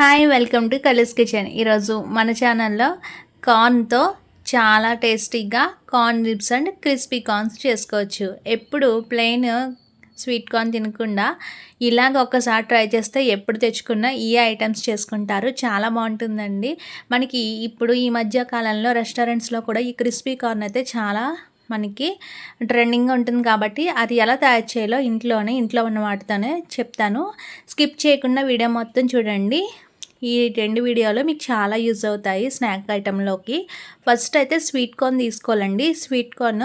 Hi welcome to Kali's kitchen. ఈరోజు మన ఛానల్లో కార్న్తో చాలా టేస్టీగా corn ribs and crispy corns చేసుకోవచ్చు. ఎప్పుడు ప్లెయిన్ స్వీట్ కార్న్ తినకుండా ఇలాగ ఒక్కసారి ట్రై చేస్తే ఎప్పుడు తెచ్చుకున్నా ఈ ఐటమ్స్ చేసుకుంటారు. చాలా బాగుంటుందండి. మనకి ఇప్పుడు ఈ మధ్య కాలంలో రెస్టారెంట్స్లో కూడా ఈ క్రిస్పీ కార్న్ అయితే చాలా మనకి ట్రెండింగ్గా ఉంటుంది కాబట్టి అది ఎలా తయారు చేయాలో ఇంట్లో ఉన్న వాటితోనే చెప్తాను. స్కిప్ చేయకుండా వీడియో మొత్తం చూడండి. ఈ 2 వీడియోలు మీకు చాలా యూజ్ అవుతాయి స్నాక్ ఐటెంలోకి. ఫస్ట్ అయితే స్వీట్ కార్న్ తీసుకోవాలండి. స్వీట్ కార్న్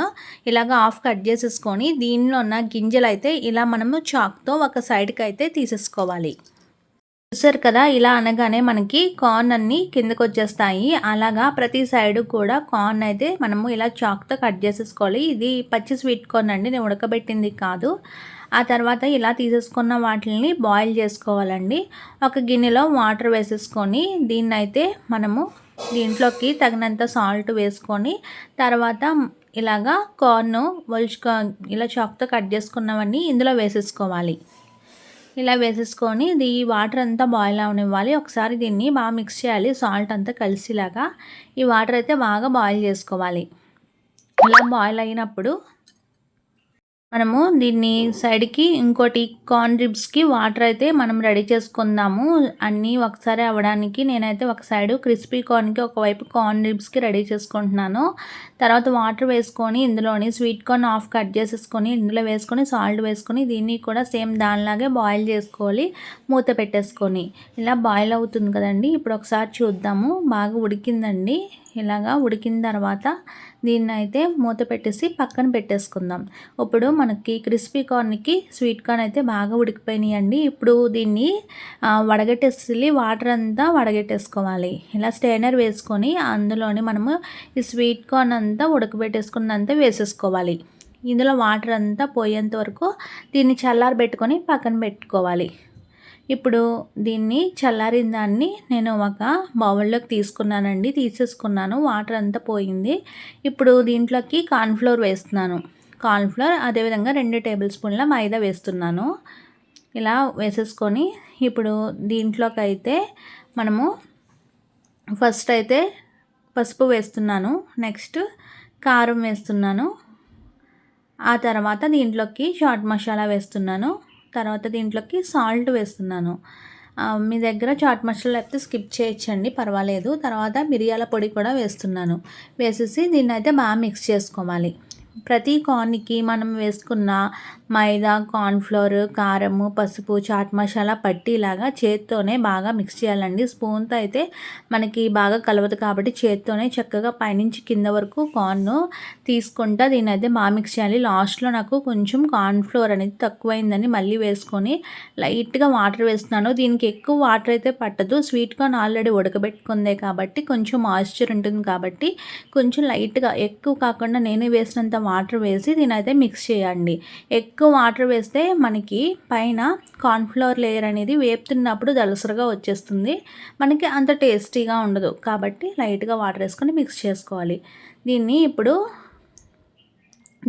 ఇలాగ హాఫ్ కట్ చేసేసుకొని దీనిలో ఉన్న గింజలు అయితే ఇలా మనము చాక్తో ఒక సైడ్కి అయితే తీసేసుకోవాలి. చూసారు కదా, ఇలా అనగానే మనకి కార్న్ అన్నీ కిందకు వచ్చేస్తాయి. అలాగా ప్రతి సైడు కూడా కార్న్ అయితే మనము ఇలా చాక్తో కట్ చేసేసుకోవాలి. ఇది పచ్చి స్వీట్ కార్న్ అండి, నేను ఉడకబెట్టింది కాదు. ఆ తర్వాత ఇలా తీసేసుకున్న వాటిని బాయిల్ చేసుకోవాలండి. ఒక గిన్నెలో వాటర్ వేసేసుకొని దీన్నైతే మనము దీంట్లోకి తగినంత సాల్ట్ వేసుకొని తర్వాత ఇలాగా కార్న్ ఇలా చాక్తో కట్ చేసుకున్నవన్నీ ఇందులో వేసేసుకోవాలి. ఇలా వేసేసుకొని ఈ వాటర్ అంతా బాయిల్ అవనివ్వాలి. ఒకసారి దీన్ని బాగా మిక్స్ చేయాలి, సాల్ట్ అంతా కలిసిలాగా. ఈ వాటర్ అయితే బాగా బాయిల్ చేసుకోవాలి. ఇలా బాయిల్ అయినప్పుడు మనము దీన్ని సైడ్కి ఇంకోటి కార్న్ రిబ్స్కి వాటర్ అయితే మనం రెడీ చేసుకుందాము. అన్నీ ఒకసారి అవ్వడానికి నేనైతే ఒక సైడు క్రిస్పీ కార్న్కి ఒకవైపు కార్న్ రిబ్స్కి రెడీ చేసుకుంటున్నాను. తర్వాత వాటర్ వేసుకొని ఇందులోని స్వీట్ కార్న్ హాఫ్ కట్ చేసేసుకొని ఇందులో వేసుకొని సాల్ట్ వేసుకొని దీన్ని కూడా సేమ్ దానిలాగే బాయిల్ చేసుకోవాలి, మూత పెట్టేసుకొని. ఇలా బాయిల్ అవుతుంది కదండి, ఇప్పుడు ఒకసారి చూద్దాము. బాగా ఉడికిందండి. ఇలాగా ఉడికిన తర్వాత దీన్ని అయితే మూత పెట్టేసి పక్కన పెట్టేసుకుందాం. ఇప్పుడు మనకి క్రిస్పీ కార్న్కి స్వీట్ కార్న్ అయితే బాగా ఉడికిపోయినాయండి. ఇప్పుడు దీన్ని వడగట్టేసి వాటర్ అంతా వడగట్టేసుకోవాలి. ఇలా స్టెయినర్ వేసుకొని అందులోని మనము ఈ స్వీట్ కార్న్ అంతా ఉడకబెట్టేసుకున్నంత వేసేసుకోవాలి. ఇందులో వాటర్ అంతా పోయేంత వరకు దీన్ని చల్లారబెట్టుకొని పక్కన పెట్టుకోవాలి. ఇప్పుడు దీన్ని చల్లారిన దాన్ని నేను ఒక బౌల్లోకి తీసుకున్నానండి, తీసేసుకున్నాను. వాటర్ అంతా పోయింది. ఇప్పుడు దీంట్లోకి కార్న్ఫ్లోర్ వేస్తున్నాను. కార్న్ఫ్లోర్ అదేవిధంగా 2 టేబుల్ స్పూన్ల మైదా వేస్తున్నాను. ఇలా వేసేసుకొని ఇప్పుడు దీంట్లోకి అయితే మనము ఫస్ట్ అయితే పసుపు వేస్తున్నాను, నెక్స్ట్ కారం వేస్తున్నాను, ఆ తర్వాత దీంట్లోకి చాట్ మసాలా వేస్తున్నాను, తర్వాత దీంట్లోకి సాల్ట్ వేస్తున్నాను. మీ దగ్గర చాట్ మసాలా లేకపోతే స్కిప్ చేయొచ్చండి, పర్వాలేదు. తర్వాత మిరియాల పొడి కూడా వేస్తున్నాను. వేసేసి దీన్ని అయితే బాగా మిక్స్ చేసుకోవాలి. ప్రతి కార్న్కి మనం వేసుకున్న మైదా, కార్న్ఫ్లోర్, కారము, పసుపు, చాట్ మసాలా పట్టిలాగా చేత్తోనే బాగా మిక్స్ చేయాలండి. స్పూన్తో అయితే మనకి బాగా కలవదు కాబట్టి చేత్తోనే చక్కగా పైనుంచి కింద వరకు కార్న్ తీసుకుంటా దీన్ని అయితే బాగా మిక్స్ చేయాలి. లాస్ట్లో నాకు కొంచెం కార్న్ఫ్లోర్ అనేది తక్కువైందని మళ్ళీ వేసుకొని లైట్గా వాటర్ వేస్తున్నాను. దీనికి ఎక్కువ వాటర్ అయితే పట్టదు, స్వీట్ కార్న్ ఆల్రెడీ ఉడకబెట్టుకుందే కాబట్టి కొంచెం మాయిశ్చర్ ఉంటుంది కాబట్టి కొంచెం లైట్గా, ఎక్కువ కాకుండా నేను వేసినంత వాటర్ వేసి దీని అయితే మిక్స్ చేయండి. ఎక్కువ వాటర్ వేస్తే మనకి పైన కార్న్ఫ్లవర్ లేయర్ అనేది వేపుతున్నప్పుడు దలసరగా వచ్చేస్తుంది, మనకి అంత టేస్టీగా ఉండదు. కాబట్టి లైట్గా వాటర్ వేసుకొని మిక్స్ చేసుకోవాలి. ఇప్పుడు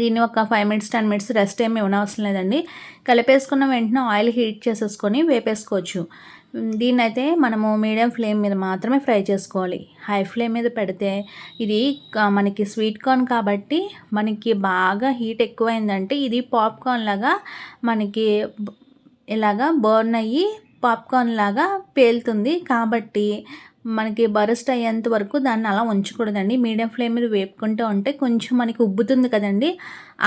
దీన్ని ఒక 5 మినిట్స్ 10 మినిట్స్ రెస్ట్ ఏమి ఇవ్వనవసరం లేదండి. కలిపేసుకున్న వెంటనే ఆయిల్ హీట్ చేసేసుకొని వేపేసుకోవచ్చు. దీన్నైతే మనము మీడియం ఫ్లేమ్ మీద మాత్రమే ఫ్రై చేసుకోవాలి. హై ఫ్లేమ్ మీద పెడితే ఇది మనకి స్వీట్ కార్న్ కాబట్టి మనకి బాగా హీట్ ఎక్కువైందంటే ఇది పాప్కార్న్ లాగా మనకి ఇలాగా బర్న్ అయ్యి పాప్కార్న్ లాగా పేలుతుంది. కాబట్టి మనకి బరస్ట్ అయ్యేంత వరకు దాన్ని అలా ఉంచకూడదండి. మీడియం ఫ్లేమ్ మీద వేపుకుంటూ ఉంటే కొంచెం మనకి ఉబ్బుతుంది కదండి,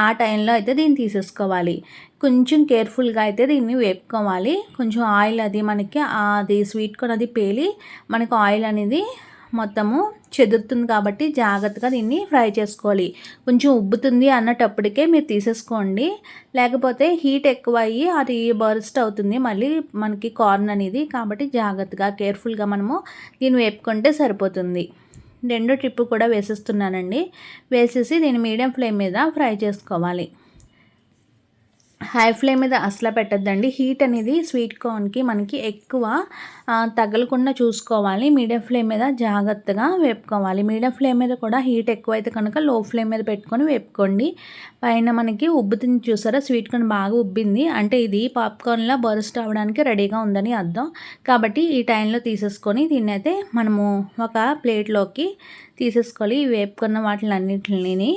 ఆ టైంలో అయితే దీన్ని తీసేసుకోవాలి. కొంచెం కేర్ఫుల్గా అయితే దీన్ని వేపుకోవాలి. కొంచెం ఆయిల్ అది మనకి అది స్వీట్ కార్న్ అది పేలి మనకు ఆయిల్ అనేది మొత్తము చెదురుతుంది కాబట్టి జాగ్రత్తగా దీన్ని ఫ్రై చేసుకోవాలి. కొంచెం ఉబ్బుతుంది అన్నటప్పటికే మీరు తీసేసుకోండి, లేకపోతే హీట్ ఎక్కువ అయ్యి అది బర్స్ట్ అవుతుంది మళ్ళీ మనకి కార్న్ అనేది. కాబట్టి జాగ్రత్తగా కేర్ఫుల్గా మనము దీన్ని వేపుకుంటే సరిపోతుంది. 2 ట్రిప్ కూడా వేసేస్తున్నానండి. వేసేసి దీన్ని మీడియం ఫ్లేమ్ మీద ఫ్రై చేసుకోవాలి. హై ఫ్లేమ్ మీద అసలు పెట్టద్దండి. హీట్ అనేది స్వీట్ కార్న్కి మనకి ఎక్కువ తగలకుండా చూసుకోవాలి. మీడియం ఫ్లేమ్ మీద జాగ్రత్తగా వేపుకోవాలి. మీడియం ఫ్లేమ్ మీద కూడా హీట్ ఎక్కువైతే కనుక లో ఫ్లేమ్ మీద పెట్టుకొని వేపుకోండి. పైన మనకి ఉబ్బుతుంది చూసారా, స్వీట్ కార్న్ బాగా ఉబ్బింది అంటే ఇది పాప్కార్న్లా బర్స్ట్ అవ్వడానికి రెడీగా ఉందని అర్థం. కాబట్టి ఈ టైంలో తీసేసుకొని దీన్ని అయితే మనము ఒక ప్లేట్లోకి తీసేసుకోవాలి. వేపుకున్న వాటిలన్నిటిని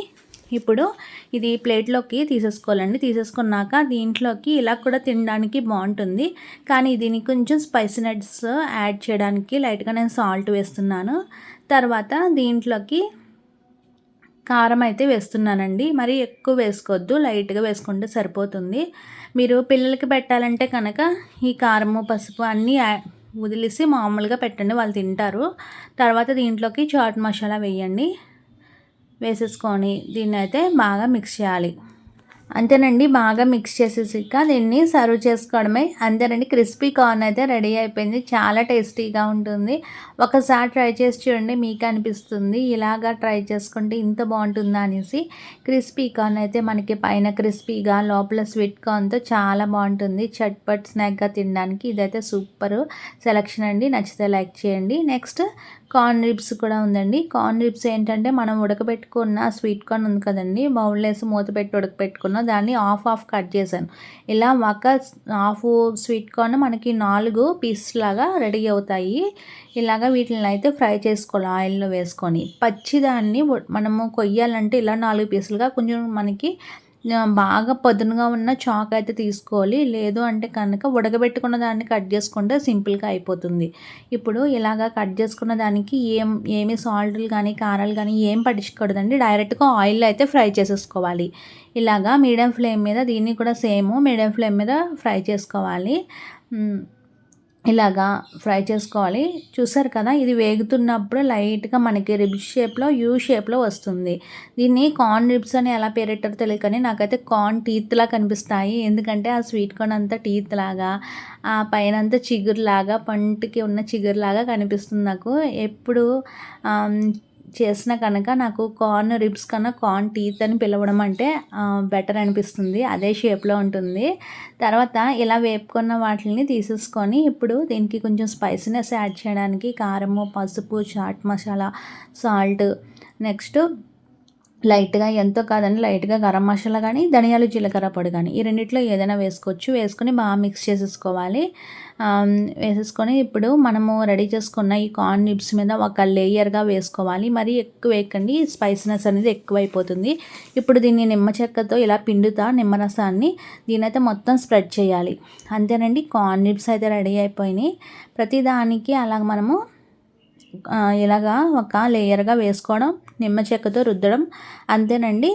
ఇప్పుడు ఇది ప్లేట్లోకి తీసేసుకోవాలండి. తీసేసుకున్నాక దీంట్లోకి ఇలా కూడా తినడానికి బాగుంటుంది, కానీ దీనికి కొంచెం స్పైసీనెస్ యాడ్ చేయడానికి లైట్గా నేను సాల్ట్ వేస్తున్నాను. తర్వాత దీంట్లోకి కారం అయితే వేస్తున్నానండి. మరి ఎక్కువ వేసుకోవద్దు, లైట్గా వేసుకుంటే సరిపోతుంది. మీరు పిల్లలకి పెట్టాలంటే కనుక ఈ కారము పసుపు అన్నీ వదిలేసి మామూలుగా పెట్టండి, వాళ్ళు తింటారు. తర్వాత దీంట్లోకి చాట్ మసాలా వేయండి. వేసేసుకొని దీన్ని అయితే బాగా మిక్స్ చేయాలి. అంతేనండి, బాగా మిక్స్ చేసేసాక దీన్ని సర్వ్ చేసుకోవడమే. అంతేనండి, క్రిస్పీ కార్న్ అయితే రెడీ అయిపోయింది. చాలా టేస్టీగా ఉంటుంది. ఒకసారి ట్రై చేసి చూడండి, మీకు అనిపిస్తుంది ఇలాగా ట్రై చేసుకుంటే ఇంత బాగుంటుందా అనేసి. క్రిస్పీ కార్న్ అయితే మనకి పైన క్రిస్పీగా లోపల స్వీట్ కార్న్తో చాలా బాగుంటుంది. చట్పట్ స్నాక్గా తినడానికి ఇదైతే సూపర్ సెలెక్షన్ అండి. నచ్చితే లైక్ చేయండి. నెక్స్ట్ కార్న్ రిబ్స్ కూడా ఉందండి. కార్న్ రిబ్స్ ఏంటంటే మనం ఉడకబెట్టుకున్న స్వీట్ కార్న్ ఉంది కదండి, బౌల్లో వేసి మూత పెట్టి ఉడకబెట్టుకున్న దాన్ని హాఫ్ కట్ చేశాను. ఇలా ఒక హాఫ్ స్వీట్ కార్న్ మనకి 4 పీసెస్ లాగా రెడీ అవుతాయి. ఇలాగ వీటిని అయితే ఫ్రై చేసుకోవాలి ఆయిల్లో వేసుకొని. పచ్చిదాన్ని మనము కొయ్యాలంటే ఇలా 4 పీసులుగా కొంచెం మనకి బాగా పదునుగా ఉన్న చాక్ అయితే తీసుకోవాలి. లేదు అంటే కనుక ఉడకబెట్టుకున్న దాన్ని కట్ చేసుకుంటే సింపుల్గా అయిపోతుంది. ఇప్పుడు ఇలాగా కట్ చేసుకున్న దానికి ఏమి సాల్ట్లు కానీ కారాలు కానీ ఏం పట్టించకూడదండి. డైరెక్ట్గా ఆయిల్లో అయితే ఫ్రై చేసేసుకోవాలి. ఇలాగా మీడియం ఫ్లేమ్ మీద దీన్ని కూడా సేమ్ మీడియం ఫ్లేమ్ మీద ఫ్రై చేసుకోవాలి. ఇలాగా ఫ్రై చేసుకోవాలి. చూసారు కదా, ఇది వేగుతున్నప్పుడు లైట్గా మనకి రిబ్స్ షేప్లో యూ షేప్లో వస్తుంది. దీన్ని కార్న్ రిబ్స్ అని ఎలా పేరెట్టారో తెలియదు, కానీ నాకైతే కార్న్ టీత్లా కనిపిస్తాయి. ఎందుకంటే ఆ స్వీట్ కార్న్ అంతా టీత్ లాగా, ఆ పైన అంతా చిగురులాగా, పంటికి ఉన్న చిగురులాగా కనిపిస్తుంది నాకు. ఎప్పుడు చేసిన కనుక నాకు కార్న్ రిబ్స్ కన్నా కార్న్ టీత్ అని పిలవడం అంటే బెటర్ అనిపిస్తుంది. అదే షేప్లో ఉంటుంది. తర్వాత ఇలా వేపుకున్న వాటిని తీసేసుకొని ఇప్పుడు దీనికి కొంచెం స్పైసీనెస్ యాడ్ చేయడానికి కారము, పసుపు, చాట్ మసాలా, సాల్ట్, నెక్స్ట్ లైట్గా ఎంతో కాదండి లైట్గా గరం మసాలా కానీ ధనియాలు జీలకర్ర పొడి కానీ ఈ రెండిట్లో ఏదైనా వేసుకోవచ్చు. వేసుకొని బాగా మిక్స్ చేసేసుకోవాలి. వేసేసుకొని ఇప్పుడు మనము రెడీ చేసుకున్న ఈ కార్న్ రిబ్స్ మీద ఒక లేయర్గా వేసుకోవాలి. మరి ఎక్కువ వేయకండి, స్పైసీనెస్ అనేది ఎక్కువైపోతుంది. ఇప్పుడు దీన్ని నిమ్మ చెక్కతో ఇలా పిండుతా నిమ్మరసాన్ని దీనైతే మొత్తం స్ప్రెడ్ చేయాలి. అంతేనండి, కార్న్ రిబ్స్ అయితే రెడీ అయిపోయినాయి. ప్రతిదానికి అలాగ మనము ఇలాగా ఒక లేయర్గా వేసుకోవడం, నిమ్మ చెక్కతో రుద్దడం, అంతేనండి.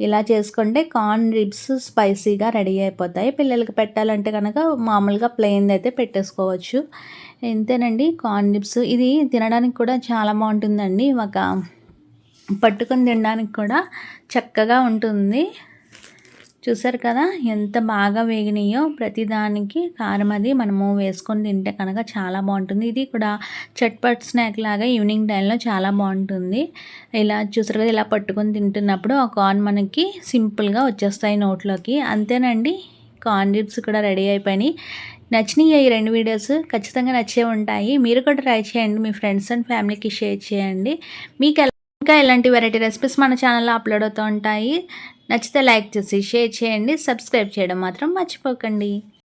ఇలా చేసుకుంటే కార్న్ రిబ్స్ స్పైసీగా రెడీ అయిపోతాయి. పిల్లలకి పెట్టాలంటే కనుక మామూలుగా ప్లెయిన్ అయితే పెట్టేసుకోవచ్చు. ఇంతేనండి కార్న్ రిబ్స్. ఇది తినడానికి కూడా చాలా బాగుంటుందండి. ఒక పట్టుకొని తినడానికి కూడా చక్కగా ఉంటుంది. చూసారు కదా ఎంత బాగా వేగినాయో. ప్రతిదానికి కారం అది మనము వేసుకొని తింటే కనుక చాలా బాగుంటుంది. ఇది కూడా చట్పట్ స్నాక్ లాగా ఈవినింగ్ టైంలో చాలా బాగుంటుంది. ఇలా చూసారు కదా, ఇలా పట్టుకొని తింటున్నప్పుడు ఆ కార్న్ మనకి సింపుల్గా వచ్చేస్తాయి నోట్లోకి. అంతేనండి, కార్న్ రిబ్స్ కూడా రెడీ అయిపోయినాయి. నచ్చినాయి ఈ 2 వీడియోస్, ఖచ్చితంగా నచ్చే ఉంటాయి. మీరు కూడా ట్రై చేయండి, మీ ఫ్రెండ్స్ అండ్ ఫ్యామిలీకి షేర్ చేయండి. మీకు ఇంకా ఇలాంటి వెరైటీ రెసిపీస్ మన ఛానల్లో అప్లోడ్ అవుతూ ఉంటాయి. నచ్చితే లైక్ చేసి షేర్ చేయండి. సబ్స్క్రైబ్ చేయడం మాత్రం మర్చిపోకండి.